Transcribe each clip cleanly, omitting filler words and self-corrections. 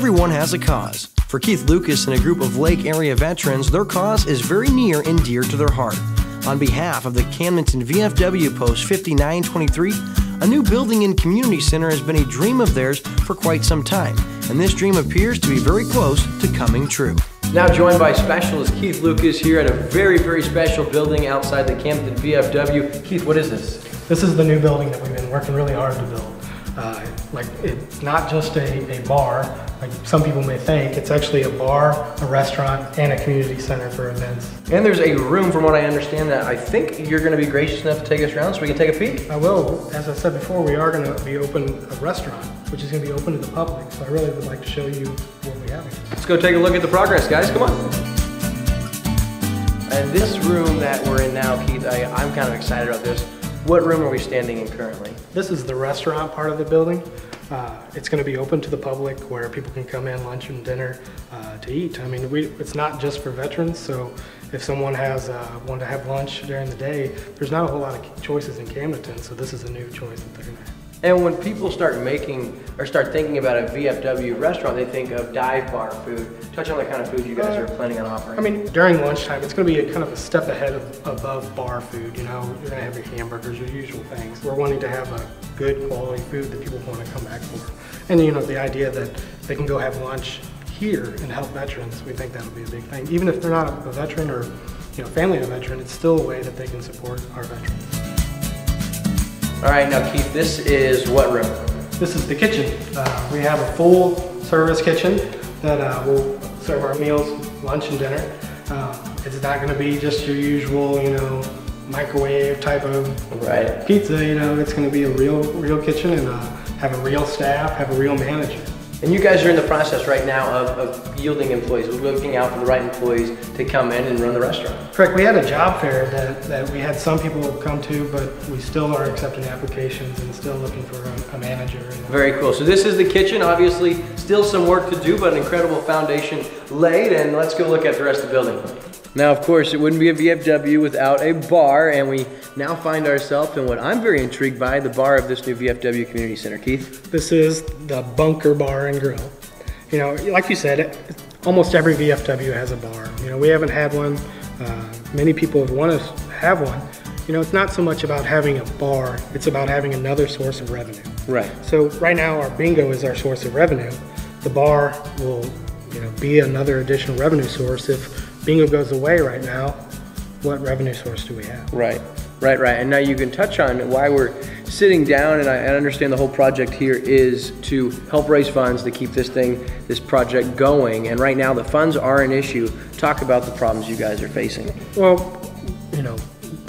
Everyone has a cause. For Keith Lucas and a group of Lake area veterans, their cause is very near and dear to their heart. On behalf of the Camdenton VFW Post 5923, a new building and community center has been a dream of theirs for quite some time, and this dream appears to be very close to coming true. Now joined by specialist Keith Lucas here at a very, very special building outside the Camdenton VFW. Keith, what is this? This is the new building that we've been working really hard to build. It's not just a bar, like some people may think. It's actually a bar, a restaurant, and a community center for events. And there's a room, from what I understand, that I think you're going to be gracious enough to take us around so we can take a peek. I will. As I said before, we are going to be open a restaurant, which is going to be open to the public. So I really would like to show you what we have here. Let's go take a look at the progress, guys. Come on. And this room that we're in now, Keith, I'm kind of excited about this. What room are we standing in currently? This is the restaurant part of the building. It's going to be open to the public where people can come in lunch and dinner to eat. I mean, it's not just for veterans, so if someone want to have lunch during the day, there's not a whole lot of choices in Camdenton, so this is a new choice that they're going to have. And when people start thinking about a VFW restaurant, they think of dive bar food. Touch on the kind of food you guys are planning on offering. I mean, during lunchtime, it's going to be kind of a step ahead above bar food. You know, you're going to have your hamburgers, your usual things. We're wanting to have a good quality food that people want to come back for. And you know, the idea that they can go have lunch here and help veterans, we think that'll be a big thing. Even if they're not a veteran or family of a veteran, it's still a way that they can support our veterans. All right, now Keith, this is what room? This is the kitchen. We have a full service kitchen that will serve our meals, lunch and dinner. It's not going to be just your usual, microwave type of pizza. It's going to be a real kitchen and have a real staff, have a real manager. And you guys are in the process right now of yielding employees, looking out for the right employees to come in and run the restaurant. Correct. We had a job fair that we had some people come to, but we still are accepting applications and still looking for a manager. Very cool. So this is the kitchen. Obviously, still some work to do, but an incredible foundation laid. And let's go look at the rest of the building. Now, of course, it wouldn't be a VFW without a bar, and we now find ourselves in what I'm very intrigued by, the bar of this new VFW Community Center. Keith? This is the Bunker Bar and Grill. Like you said, almost every VFW has a bar. We haven't had one. Many people have wanted to have one. It's not so much about having a bar, it's about having another source of revenue. Right. So right now, our bingo is our source of revenue. The bar will be another additional revenue source. If bingo goes away right now, what revenue source do we have? Right. And now you can touch on why we're sitting down, and I understand the whole project here is to help raise funds to keep this project going. And right now the funds are an issue. Talk about the problems you guys are facing. Well,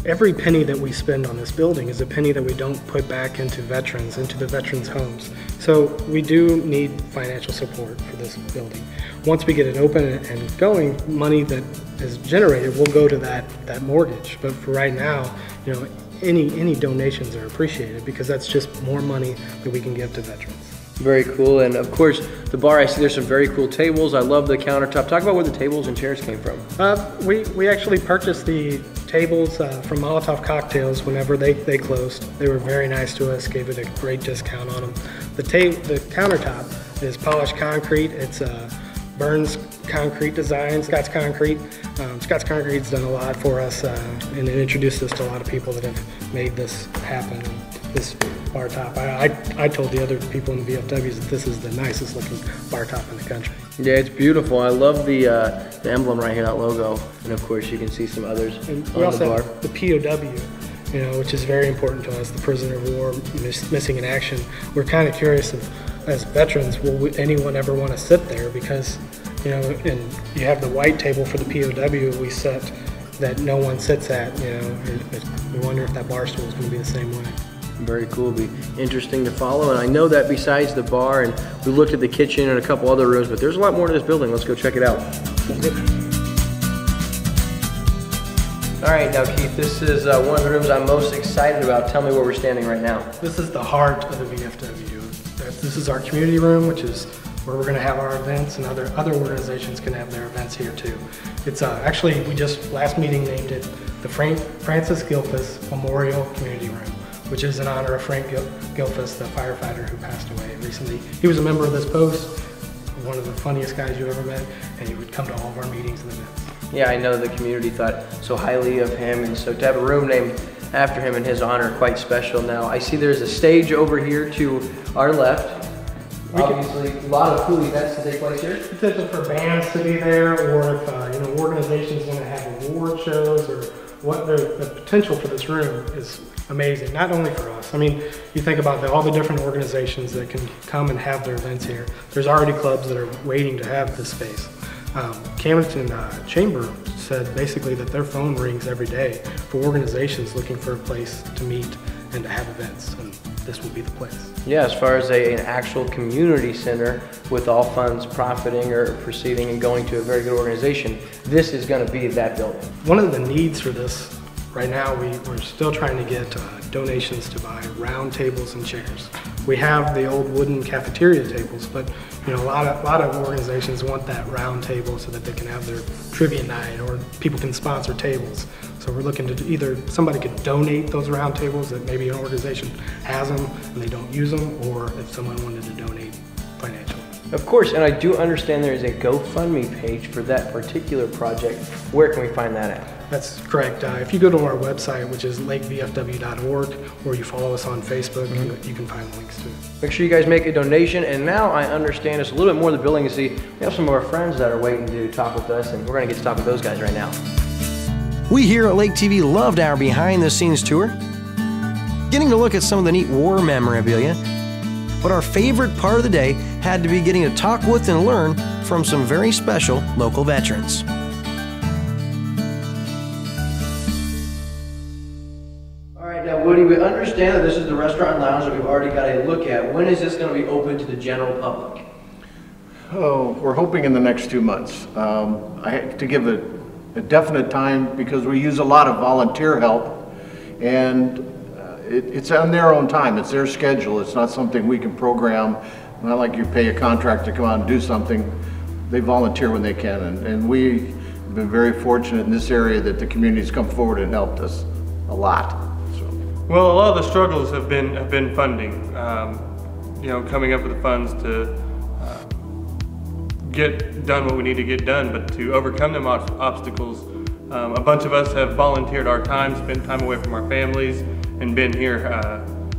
every penny that we spend on this building is a penny that we don't put back into veterans, into the veterans' homes. So we do need financial support for this building. Once we get it open and going, money that is generated will go to that mortgage. But for right now, any donations are appreciated because that's just more money that we can give to veterans. Very cool. And of course, the bar, I see there's some very cool tables. I love the countertop. Talk about where the tables and chairs came from. We actually purchased the tables from Molotov Cocktails whenever they closed. They were very nice to us, gave it a great discount on them. The countertop is polished concrete. It's Burns Concrete Design, Scott's Concrete. Scott's Concrete's done a lot for us and it introduced us to a lot of people that have made this happen. This bar top, I told the other people in the VFWs that this is the nicest looking bar top in the country. Yeah, it's beautiful. I love the emblem right here, that logo, and of course you can see some others and on we also the bar. Have the POW, which is very important to us, the prisoner of war, missing in action. We're kind of curious as veterans, will anyone ever want to sit there? Because and you have the white table for the POW we set that no one sits at. We wonder if that bar stool is going to be the same way. Very cool. It'll be interesting to follow. And I know that besides the bar, and we looked at the kitchen and a couple other rooms, but there's a lot more to this building. Let's go check it out. All right, now Keith, this is one of the rooms I'm most excited about. Tell me where we're standing right now. This is the heart of the VFW. This is our community room, which is where we're going to have our events, and other organizations can have their events here too. It's actually, we just last meeting named it the Francis Gilfus Memorial Community Room, which is in honor of Frank Gilfus, the firefighter who passed away recently. He was a member of this post. one of the funniest guys you ever met, and he would come to all of our meetings and events. Yeah, I know the community thought so highly of him, and so to have a room named after him in his honor, quite special. Now, I see there's a stage over here to our left. Obviously, a lot of cool events to take place here. Potential for bands to be there, or if organizations want to have award shows, or what the potential for this room is amazing. Not only for us. I mean, you think about all the different organizations that can come and have their events here. There's already clubs that are waiting to have this space. Camdenton Chamber said basically that their phone rings every day for organizations looking for a place to meet and to have events, and this will be the place. Yeah, as far as an actual community center with all funds profiting or proceeding and going to a very good organization, this is going to be that building. One of the needs for this right now, we're still trying to get donations to buy round tables and chairs. We have the old wooden cafeteria tables, but a lot of organizations want that round table so that they can have their trivia night, or people can sponsor tables. So we're looking to either somebody could donate those round tables that maybe an organization has them and they don't use them, or if someone wanted to donate financially. Of course, and I do understand there is a GoFundMe page for that particular project. Where can we find that at? That's correct. If you go to our website, which is lakevfw.org, or you follow us on Facebook, you can find the links to it. Make sure you guys make a donation. And now I understand just a little bit more of the building. You see, we have some of our friends that are waiting to talk with us, and we're going to get to talk with those guys right now. We here at Lake TV loved our behind-the-scenes tour, getting to look at some of the neat war memorabilia. But our favorite part of the day had to be getting to talk with and learn from some very special local veterans. All right, now Woody, we understand that this is the restaurant and lounge that we've already got a look at. When is this going to be open to the general public? Oh, we're hoping in the next 2 months. I have to give a definite time because we use a lot of volunteer help, and it's on their own time. It's their schedule. It's not something we can program. Not like you pay a contract to come out and do something. They volunteer when they can, and we've been very fortunate in this area that the community's come forward and helped us a lot. So. Well, a lot of the struggles have been funding. Coming up with the funds to get done what we need to get done, but to overcome them obstacles, a bunch of us have volunteered our time, spent time away from our families, and been here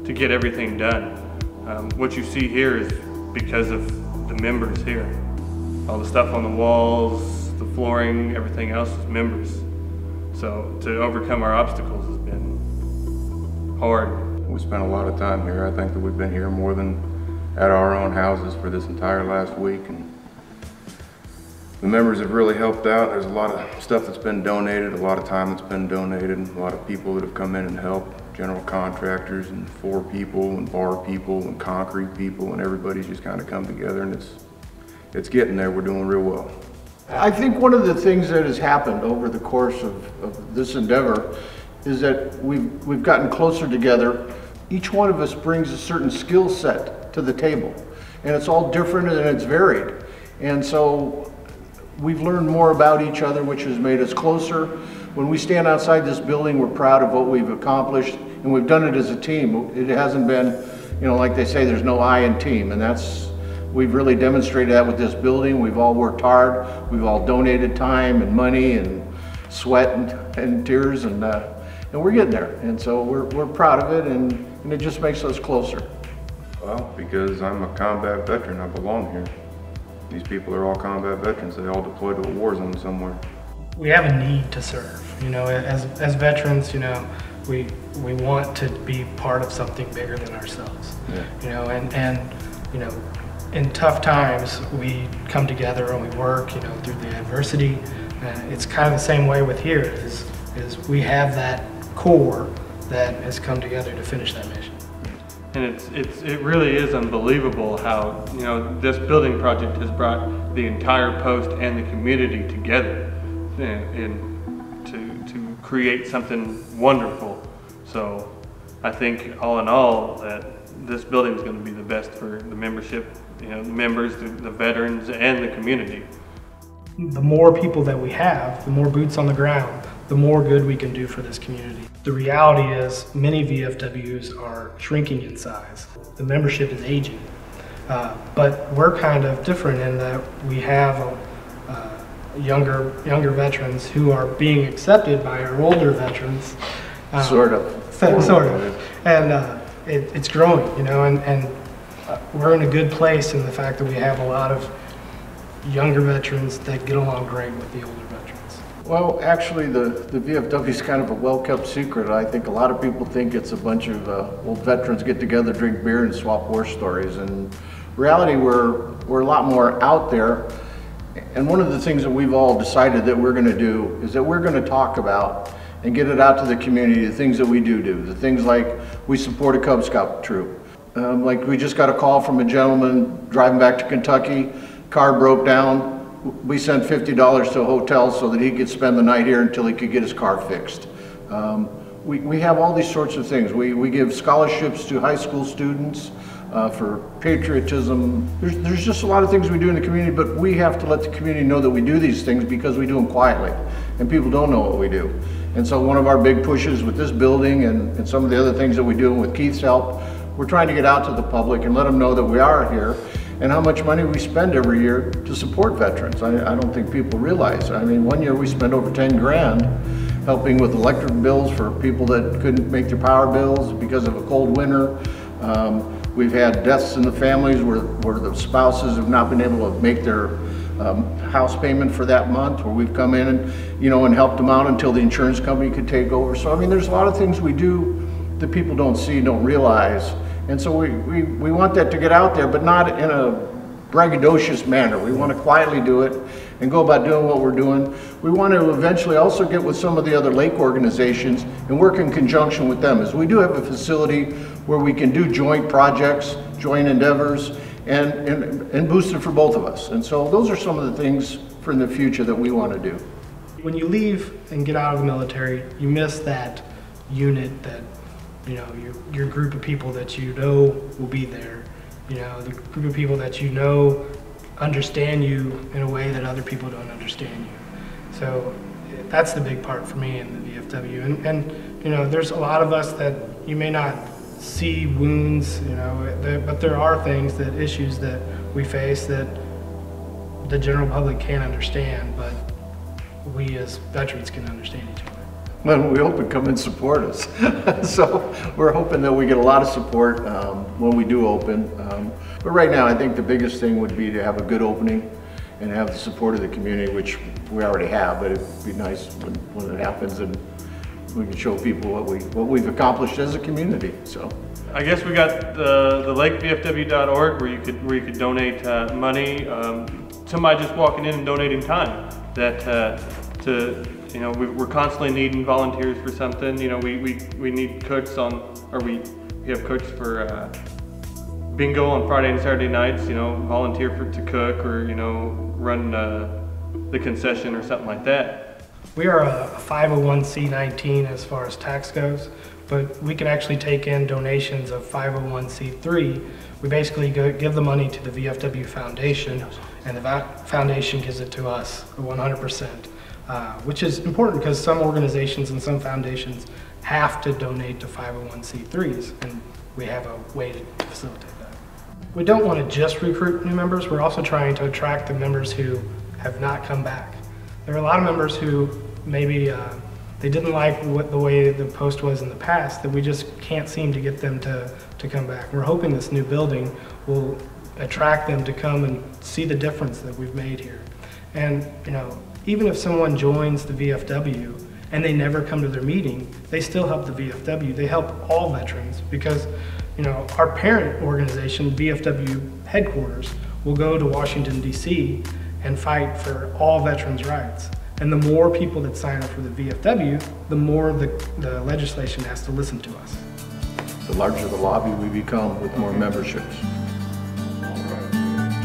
to get everything done. What you see here is because of the members here. All the stuff on the walls, the flooring, everything else is members. So to overcome our obstacles has been hard. We spent a lot of time here. I think that we've been here more than at our own houses for this entire last week. And the members have really helped out. There's a lot of stuff that's been donated, a lot of time that's been donated, a lot of people that have come in and helped. General contractors and floor people and bar people and concrete people, and everybody's just kind of come together, and it's getting there. We're doing real well. I think one of the things that has happened over the course of this endeavor is that we've gotten closer together. Each one of us brings a certain skill set to the table, and it's all different and it's varied. And so we've learned more about each other, which has made us closer. When we stand outside this building, we're proud of what we've accomplished, and we've done it as a team. It hasn't been, like they say, there's no I in team, and we've really demonstrated that with this building. We've all worked hard. We've all donated time and money and sweat and tears, and we're getting there. And so we're proud of it, and it just makes us closer. Well, because I'm a combat veteran, I belong here. These people are all combat veterans. They all deployed to a war zone somewhere. We have a need to serve. As veterans, we want to be part of something bigger than ourselves. Yeah. In tough times we come together and we work, through the adversity. It's kind of the same way with here is we have that core that has come together to finish that mission. And it really is unbelievable how this building project has brought the entire post and the community together to create something wonderful. So I think all in all that this building is going to be the best for the membership, the members, the veterans, and the community. The more people that we have, the more boots on the ground, the more good we can do for this community. The reality is many VFWs are shrinking in size. The membership is aging. But we're kind of different in that we have younger veterans who are being accepted by our older veterans. Sort of. Sort of. And it's growing, you know, and we're in a good place in the fact that we have a lot of younger veterans that get along great with the older veterans. Well, actually, the VFW is kind of a well-kept secret. I think a lot of people think it's a bunch of old veterans get together, drink beer, and swap war stories. And in reality, we're a lot more out there. And one of the things that we've all decided that we're going to do is that we're going to talk about and get it out to the community, the things that we do. The things like we support a Cub Scout troop. Like we just got a call from a gentleman driving back to Kentucky, car broke down. We sent $50 to a hotel so that he could spend the night here until he could get his car fixed. We have all these sorts of things. We give scholarships to high school students for patriotism. There's just a lot of things we do in the community, but we have to let the community know that we do these things because we do them quietly, and people don't know what we do. And so one of our big pushes with this building and some of the other things that we do with Keith's help, we're trying to get out to the public and let them know that we are here and how much money we spend every year to support veterans. I don't think people realize. I mean, one year we spent over 10 grand helping with electric bills for people that couldn't make their power bills because of a cold winter. We've had deaths in the families where the spouses have not been able to make their house payment for that month, where we've come in and, you know, and helped them out until the insurance company could take over. So, I mean, there's a lot of things we do that people don't see, don't realize. And so we want that to get out there, but not in a braggadocious manner. We want to quietly do it and go about doing what we're doing. We want to eventually also get with some of the other lake organizations and work in conjunction with them, as we do have a facility where we can do joint projects, joint endeavors, and boost it for both of us. And so those are some of the things for in the future that we want to do. When you leave and get out of the military, you miss that unit that, you know, your group of people that you know will be there. You know, the group of people that you know understand you in a way that other people don't understand you. So that's the big part for me in the VFW. And you know, there's a lot of us that you may not see wounds, you know, but there are things, that issues that we face that the general public can't understand, but we as veterans can understand each other. Well, we hope and come and support us. So we're hoping that we get a lot of support when we do open. But right now, I think the biggest thing would be to have a good opening and have the support of the community, which we already have, but it'd be nice when it happens and we can show people what we've accomplished as a community. So I guess we got the lakevfw.org where you could donate money. Somebody just walking in and donating time. You know, we're constantly needing volunteers for something. You know, we need cooks we have cooks for bingo on Friday and Saturday nights. You know, volunteer to cook, or you know, run the concession or something like that. We are a 501c19 as far as tax goes, but we can actually take in donations of 501c3. We basically give the money to the VFW Foundation, and the foundation gives it to us 100%, which is important because some organizations and some foundations have to donate to 501c3s, and we have a way to facilitate that. We don't want to just recruit new members. We're also trying to attract the members who have not come back. There are a lot of members who maybe they didn't like the way the post was in the past, that we just can't seem to get them to come back. We're hoping this new building will attract them to come and see the difference that we've made here. And you know, even if someone joins the VFW and they never come to their meeting, they still help the VFW. They help all veterans because, you know, our parent organization, VFW headquarters, will go to Washington, D.C. and fight for all veterans' rights. And the more people that sign up for the VFW, the more the legislation has to listen to us. The larger the lobby we become with more memberships.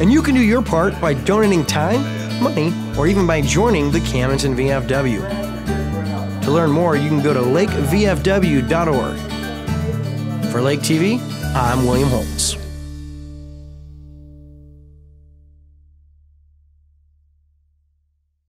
And you can do your part by donating time, money, or even by joining the Camdenton VFW. To learn more, you can go to lakevfw.org. For Lake TV, I'm William Holtz.